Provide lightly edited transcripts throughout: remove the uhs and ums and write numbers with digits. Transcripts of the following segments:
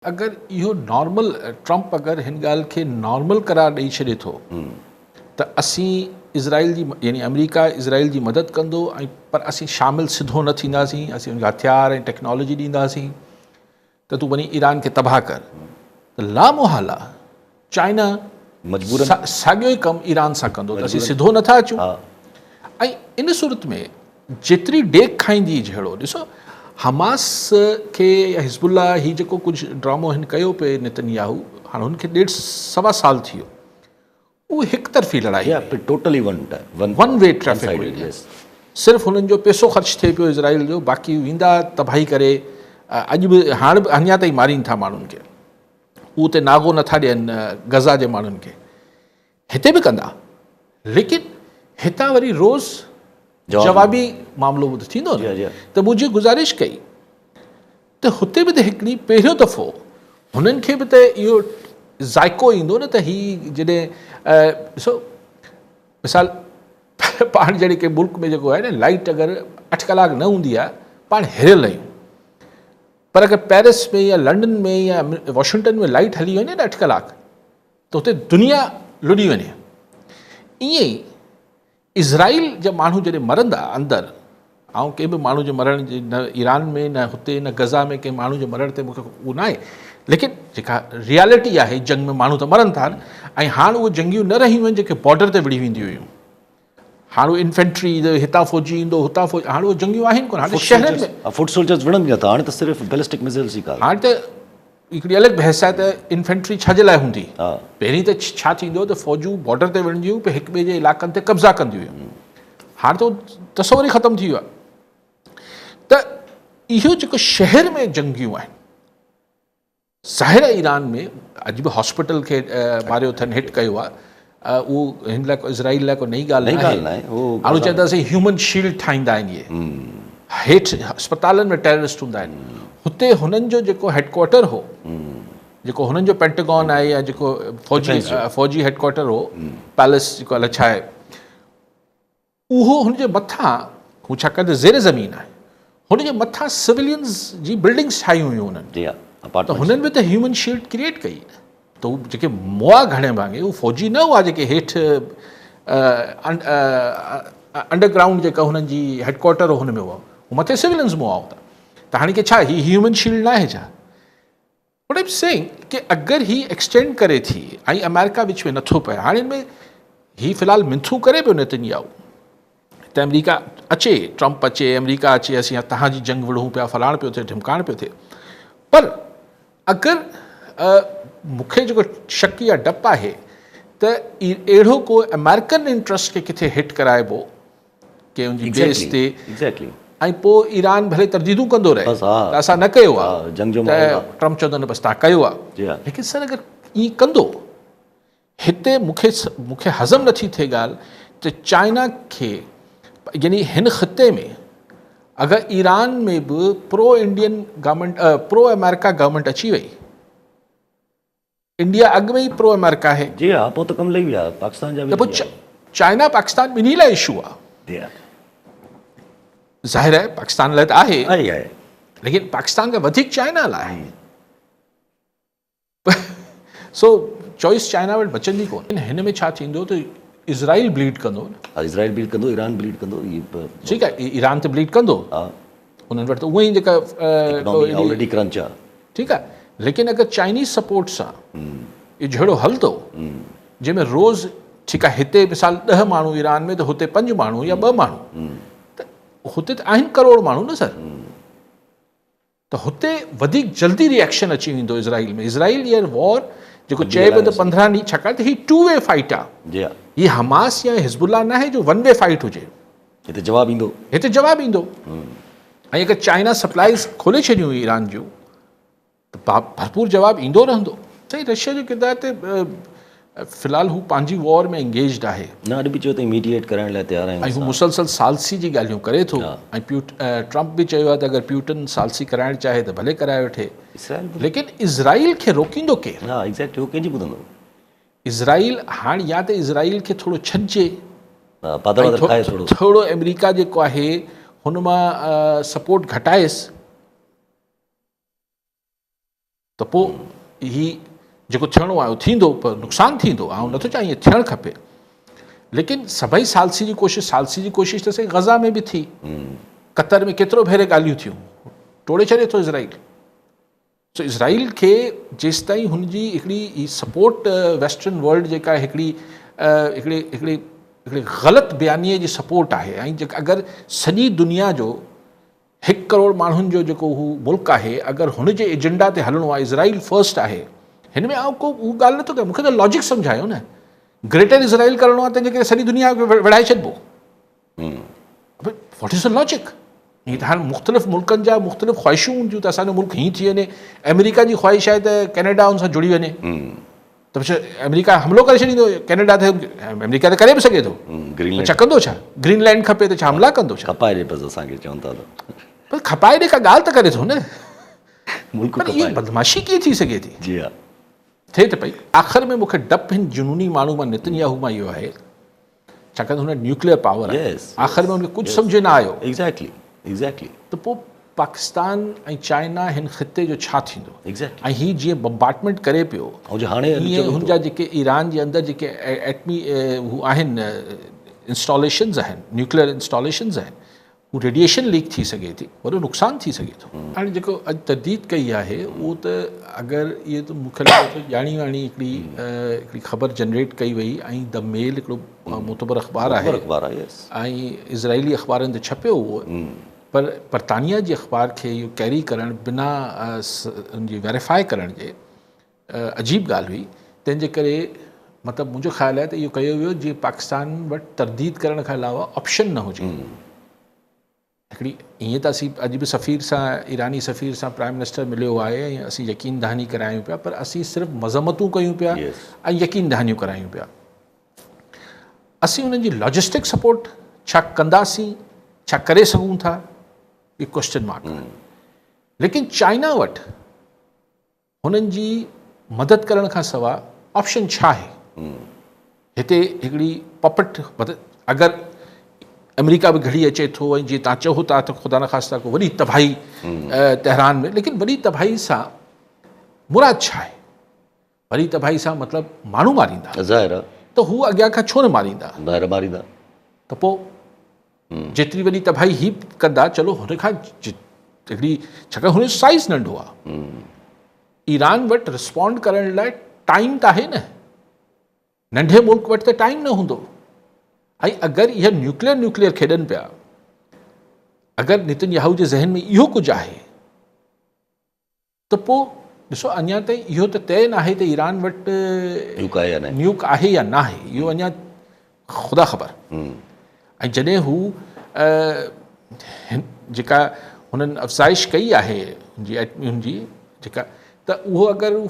अगर इहो normal Trump अगर हिन ॻाल्हि खे नॉर्मल करार ॾेई छॾे थो त असीं इज़राइल जी यानी अमेरिका इज़राइल जी मदद कंदो ऐं पर असीं शामिल सिधो न थींदासीं, असीं उनखे हथियार ऐं टेक्नोलॉजी ॾींदासीं त तूं वञी ईरान खे तबाह कर त लामुहाला चाइना मजबूरन साॻियो ई कमु ईरान सां कंदो त असीं सिधो नथा अचूं। ऐं इन सूरत में जेतिरी डेक खाईंदी जहिड़ो ॾिसो हमास खे या हिज़बुल्ला ही जेको कुझु ड्रामो हिन कयो पिए नेतन्याहू, हाणे हुनखे 1.5-सवा साल थी वियो, उहो हिकु तरफ़ी लड़ाई टोटली वन वे ट्रैफिक हुई। सिर्फ़ु हुननि जो पैसो ख़र्च थिए पियो इज़राइल जो, बाक़ी वेंदा तबाही करे। अॼु बि हाणे बि अञा ताईं मारीनि था माण्हुनि खे, उहो ते नागो नथा ॾियनि गज़ा जे माण्हुनि खे, हिते बि कंदा, लेकिन हितां वरी रोज़ जवाबी मामिलो बि थींदो न। त मुंहिंजी गुज़ारिश कई त हुते बि त हिकिड़ी पहिरियों दफ़ो हुननि खे बि त इहो ज़ाइको ईंदो न त हीअ जॾहिं ॾिसो मिसाल पाण जहिड़े के मुल्क में जेको आहे न, लाइट अगरि 8 कलाक न हूंदी आहे पाण हिरियल आहियूं, पर अगरि पेरिस में या लंडन में या वॉशिंगटन में लाइट हली वञे न 8 कलाक त हुते दुनिया लुॾी वञे। ईअं ई इज़राइल जा माण्हू जॾहिं मरंदा अंदरि, ऐं कंहिं बि माण्हू जे मरण जे न ईरान में न हुते न गज़ा में कंहिं माण्हू जे मरण ते मूंखे उहो न आहे, लेकिन जेका रियालिटी आहे जंग में माण्हू त मरनि था ऐं हाणे उहे जंगियूं न रहियूं आहिनि जेके बॉर्डर ते विड़ी वेंदियूं हुयूं। हाणे इन्फेंट्री हितां फ़ौजी ईंदो हुतां फ़ौजी, हाणे उहे जंगियूं आहिनि कोन, हाणे शहरनि में फुट सोल्जर्स विढ़नि नथा, हाणे त सिर्फ़ु बैलिस्टिक मिसाइल्स ई काल। हाणे त हिकिड़ी अलॻि बहस आहे त इन्फेंट्री छाजे लाइ हूंदी। पहिरीं त छा थींदो त फ़ौजूं बॉर्डर ते विढ़ंदियूं पोइ हिक ॿिए जे इलाइक़नि ते कब्ज़ा कंदियूं हुयूं, हाणे त उहो तसवुर ई ख़तमु थी वियो आहे। त इहो जेको शहर में जंगियूं आहिनि, ज़ाहिर ईरान में अॼु बि हॉस्पिटल खे मारियो अथनि, हिट कयो आहे, उहो हिन लाइ इज़राइल लाइ को नई ॻाल्हि न आहे। हाणे चवंदासीं ह्यूमन शील्ड ठाहींदा आहिनि इहे, हेठि अस्पतालनि में टेररिस्ट हूंदा आहिनि। हुते हुननि जो जेको हेडक्वार्टर हो, जेको हुननि जो पेंटागन आहे या जेको फ़ौजी हेडक्वार्टर हो, पैलेस जेको अलाए छा आहे, उहो हुनजे मथां, हू छाकाणि त ज़ेर ज़मीन आहे, हुनजे मथां सिविलियन्स जी बिल्डिंग्स ठाहियूं हुयूं हुननि, त हुननि बि त ह्यूमन शील्ड क्रिएट कई। त उहे जेके मुआ घणे भाङे उहे फ़ौजी न हुआ जेके हेठि अंडरग्राउंड जेका हुननि जी हेडक्वार्टर हो हुन में हुआ, हू मथे सिविलियन्स मुआ हुआ। त हाणे की छा ही ह्यूमन शील्ड न आहे छा? बट आई एम सेइंग कि अगरि ही एक्सटेंड करे थी ऐं अमेरिका विच में नथो पए, हाणे हिन में ही फ़िलहालु मिंथू करे पियो नेतन्याहू त अमेरिका अचे, ट्रंप अचे, अमेरिका अचे, असीं तव्हांजी जंग विढ़ूं पिया, फलाण पियो थिए, ढिमकाइण पियो थिए। पर अगरि मूंखे जेको शक या डपु आहे त अहिड़ो को अमेरिकन इंट्रस्ट खे किथे हिट कराइबो के उनजी बेस ते, ऐं पोइ ईरान भले तरदीदूं कंदो रहे त असां न कयो आहे, त ट्रंप चवंदो न बसि तव्हां कयो आहे, लेकिन सर अगरि ईअं कंदो, हिते मूंखे हज़म नथी थिए ॻाल्हि त चाइना खे, यानी हिन ख़िते में अगरि ईरान में बि pro Indian government, pro America government अची वई, इंडिया अॻु में ई प्रो अमेरिका आहे, जी हा, पोइ त कमु लही विया पाकिस्तान जा, त पोइ चाइना पाकिस्तान ॿिन्ही लाइ इशू आहे। ज़ाहिर आहे पाकिस्तान लाइ त आहे, लेकिन पाकिस्तान खां वधीक चाइना लाइ आहे। सो चॉइस चाइना वटि बचंदी कोन। हिन में छा थींदो त इज़राइल ब्लीड कंदो न, इज़राइल ब्लीड कंदो, ईरान ब्लीड कंदो, ठीकु आहे, ईरान त ब्लीड कंदो, उन्हनि वटि त उहे ई जेका ऑलरेडी क्रंच आहे, ठीकु आहे। लेकिन अगरि चाइनीज़ सपोर्ट सां इहो जहिड़ो हलंदो जंहिंमें रोज़, ठीकु आहे, हिते मिसाल 10 माण्हू ईरान में त हुते 5 माण्हू या 2 माण्हू, त हुते त आहिनि करोड़ माण्हू न सर, त हुते वधीक जल्दी रिएक्शन अची वेंदो इज़राइल में। इज़राइल ईयर वॉर जेको चए पियो त 15 ॾींहं, छाकाणि त ही 2 वे फाइट आहे, ही हमास या हिज़बुल्ला न आहे जो 1 वे फाइट हुजे, हिते जवाबु ईंदो, ऐं अगरि चाइना सप्लाईज़ खोले छॾियूं ईरान जूं त भरपूर जवाबु ईंदो रहंदो। सही, रशिया जो किरदार ते फ़िलहालु हू पंहिंजी वॉर में इंगेज्ड आहे, न अॼु बि चयो त मीडिएट करण लाइ तयारु आहियूं, ऐं हू मुसलसल सालसी जी ॻाल्हियूं करे थो, ऐं ट्रंप बि चयो आहे त अगरि प्यूटन सालसी कराइणु चाहे त भले कराए वठे, लेकिन इज़राइल खे रोकींदो केरु? हा एग्ज़ैक्टली, उहो कंहिंजी ॿुधंदो? इज़राइल हाणे या त इज़राइल खे थोरो छॾिजे, थोरो अमेरिका जेको आहे हुन मां सपोर्ट घटाएसि, त पोइ ही जेको थियणो आहे उहो थींदो, पर नुक़सानु थींदो। ऐं नथो चाहियां ईअं थियणु खपे, लेकिन सभई सालसी जी कोशिशि त साईं गज़ा में बि थी, कतर में केतिरो भेरे ॻाल्हियूं थियूं, टोड़े छॾे थो इज़राइल। सो इज़राइल खे जेसि ताईं हुनजी हिकिड़ी सपोर्ट वेस्टर्न वर्ल्ड जेका हिकिड़ी ग़लति बयानीअ जी सपोर्ट आहे, ऐं जेका अगरि सॼी दुनिया जो 1 करोड़ माण्हुनि जो जेको हू मुल्क आहे, अगरि हुनजे एजेंडा ते हलणो आहे, इज़राइल फर्स्ट आहे, हिन में आउं को उहा ॻाल्हि नथो कयां, मूंखे त लॉजिक सम्झायो न। ग्रेटर इज़राइल करिणो आहे तंहिंजे करे सॼी दुनिया खे विढ़ाए छॾिबो। What is the logic? हीअं त हाणे मुख़्तलिफ़ मुल्कनि जा मुख़्तलिफ़ ख़्वाहिशूं हूंदियूं त असांजो मुल्क हीअं थी वञे। अमेरिका जी ख़्वाहिश आहे त कैनेडा हुन सां जुड़ी वञे, त अमेरिका हमिलो करे छॾींदो कैनेडा ते। अमेरिका त करे बि सघे थो, छा कंदो? छा ग्रीनलैंड खपे त छा हमला कंदो? छा खपाए ॾे बसि असांखे चवनि था पर खपाए ॾे का ॻाल्हि त करे थो न। मुल्क पर इहा बदमाशी कीअं थी सघे थी? जी हा, थिए त पई। आख़िर में मूंखे डपु हिन जुनूनी माण्हू मां नेतन्याहू मां इहो आहे, छाकाणि हुन न्यूक्लियर पावर आहे। आख़िर में हुनखे कुझु सम्झ न आयो एग्ज़ैक्टली त पोइ पाकिस्तान ऐं चाइना हिन ख़िते जो छा थींदो? एग्ज़ैक्टली। ऐं हीअ जीअं बम्बार्टमेंट करे पियो, ऐं हाणे हीअं हुनजा जेके ईरान जे अंदरि जेके एटमी हू आहिनि इंस्टॉलेशन्स आहिनि, न्यूक्लियर इंस्टॉलेशन्स आहिनि, हू रेडिएशन लीक थी सघे थी, वॾो नुक़सानु थी सघे थो। हाणे जेको अॼु तर्दीद कई आहे उहो त अगरि इहे त मूंखे लॻे थो ॼाणी वाणी हिकिड़ी ख़बर जनरेट कई वई, ऐं द मेल हिकिड़ो मोतबर अख़बार आहे ऐं इज़राइली अख़बारनि ते छपियो उहो, पर बरतानिया जी अख़बार खे इहो कैरी करणु बिना उनजी वेरीफाई करण जे अजीब ॻाल्हि हुई। तंहिंजे करे मतिलबु मुंहिंजो ख़्यालु आहे त इहो कयो वियो जीअं पाकिस्तान वटि तरदीद करण खां अलावा ऑप्शन न हुजे। हिकिड़ी ईअं त असीं अॼु बि सफ़ीर सां, ईरानी सफ़ीर सां प्राइम मिनिस्टर मिलियो आहे ऐं असीं यकीन दहानी करायूं पिया, पर असीं सिर्फ़ु मज़म्मतूं कयूं पिया ऐं यकीन दहानियूं करायूं पिया। असीं हुननि जी लॉजिस्टिक सपोर्ट छा कंदासीं, छा करे सघूं था, इहो क्वेश्चन मार्क आहे। लेकिन चाइना वटि हुननि जी मदद करण खां सवाइ ऑप्शन छा आहे? हिते हिकिड़ी पपट, अगरि अमेरिका बि घड़ी अचे थो ऐं जीअं तव्हां चओ था त ख़ुदा न ख़ास्ता को वॾी तबाही तेहरान में, लेकिन वॾी तबाही सां मुराद छा आहे? वॾी तबाही सां मतिलबु माण्हू मारींदा त हू अॻियां खां छो न मारींदा? त पोइ जेतिरी वॾी तबाही ही कंदा, चलो हुन खां हिकिड़ी, छाकाणि हुनजो साइज़ नंढो आहे। ईरान वटि रिस्पॉन्ड करण लाइ टाइम त आहे न, नंढे मुल्क वटि त टाइम न हूंदो। ऐं अगरि इहा न्यूक्लियर खेॾनि पिया, अगरि नेतन्याहू जे ज़हन में इहो कुझु आहे त पोइ ॾिसो, अञा ताईं इहो त तय न आहे त ईरान वटि न्यूक आहे या न आहे, इहो अञा ख़ुदा ख़बर। ऐं जॾहिं हू जेका हुननि अफ़ज़ाइश कई आहे हुनजी जेका, त उहो अगरि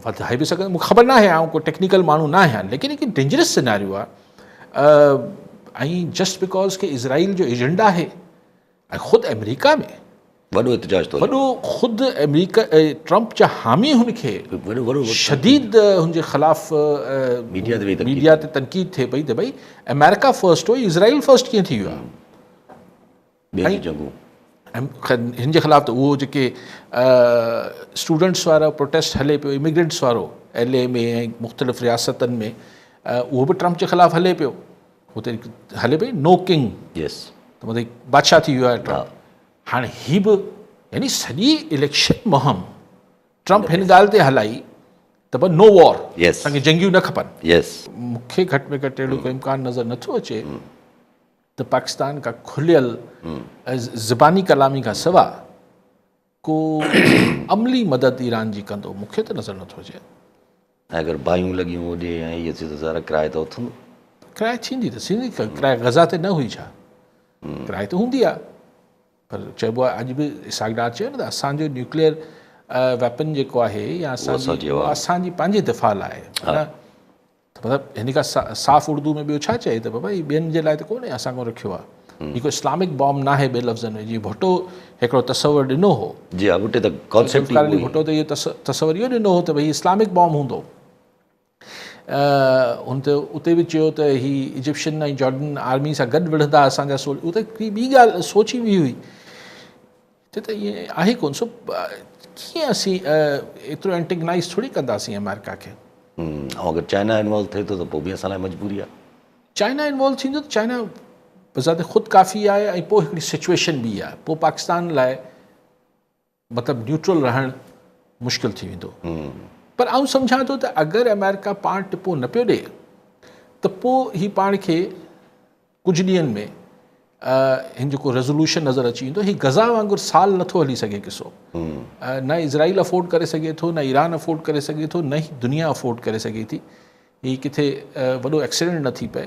वधाए बि सघनि, मूंखे ख़बर न आहे, ऐं कोई टेक्निकल माण्हू न आहियां, लेकिन हिकु डेंजरस सिनेरियो आहे। ऐं जस्ट बिकॉज के इज़राइल जो एजेंडा आहे, ऐं ख़ुदि अमेरिका में वॾो एहतजाज थो, वॾो ख़ुदि अमेरिका ट्रंप जा हामी हुनखे शदीद हुनजे ख़िलाफ़ मीडिया ते तनक़ीद थिए पई त भई अमेरिका फर्स्ट हो, इज़राइल फर्स्ट कीअं थी वियो आहे। हिन जे ख़िलाफ़ त उहो जेके स्टूडेंट्स वारा प्रोटेस्ट हले पियो, इमिग्रेंट्स वारो LA में ऐं मुख़्तलिफ़ रियासतनि में, उहो बि ट्रंप जे ख़िलाफ़ु हले पियो। हुते हले पई नो किंग, त मतिलबु बादशाह थी वियो आहे ट्रंप। हाणे ही बि, यानी सॼी इलेक्शन मुहिम ट्रंप हिन ॻाल्हि ते हलाई त भई नो वॉर, असांखे जंगियूं न खपनि। मूंखे घटि में घटि अहिड़ो कोई इम्कान नज़र नथो अचे त पाकिस्तान का खुलियल ज़बानी कलामी खां सवाइ को अमली मदद ईरान जी कंदो, मूंखे त नज़र नथो अचे। अगरि बायूं लॻियूं होॾे ऐं इहे चीज़ सारा किराए त उथंदो, किराए थींदी त थींदी, किराए गज़ा ते न हुई छा? किराए त हूंदी आहे, पर चइबो आहे अॼु बि इसाक डार चयो न त असांजो न्यूक्लियर वेपन जेको आहे या असांजी पंहिंजे दिफ़ा लाइ, त मतिलबु हिन खां साफ़ उर्दू में ॿियो छा चए त भई ॿियनि जे लाइ त कोन्हे असां को रखियो आहे। हीअ कोई इस्लामिक बॉम्ब न आहे, ॿिए लफ़्ज़नि में। जीअं भुट्टो हिकिड़ो तसवर ॾिनो हो, भुट्टो त इहो तसवर इहो ॾिनो हो त भई इस्लामिक बॉम्ब हूंदो। हुन त उते बि चयो त हीअ इजिप्शियन ऐं जॉर्डन आर्मी सां गॾु विढ़ंदा असांजा उहो त हिकिड़ी ॿी ॻाल्हि सोची हुई। हिते त ईअं आहे कोन। सो कीअं असीं एतिरो एंटेगनाइज़ थोरी कंदासीं अमेरिका खे। ऐं अगरि चाइना इन्वॉल्व थिए थो त पोइ बि असां लाइ मजबूरी आहे। चाइना इन्वॉल्व थींदो त चाइना बज़ाते ख़ुदि काफ़ी आहे ऐं पोइ हिकिड़ी सिचुएशन बि आहे, पोइ पाकिस्तान लाइ मतिलबु न्यूट्रल रहणु मुश्किल थी वेंदो। पर आउं सम्झां थो त अगरि अमेरिका पाण टिपो न पियो ॾे त पोइ ही पाण खे कुझु ॾींहंनि में हिन जेको रेज़ोल्यूशन नज़र अची वेंदो, ही गज़ा वांगुरु साल नथो हली सघे किसो। न इज़राइल अफोर्ड करे सघे थो, न ईरान अफोर्ड करे सघे थो, न ही दुनिया अफोर्ड करे सघे थी। ही किथे वॾो एक्सीडेंट न थी पए।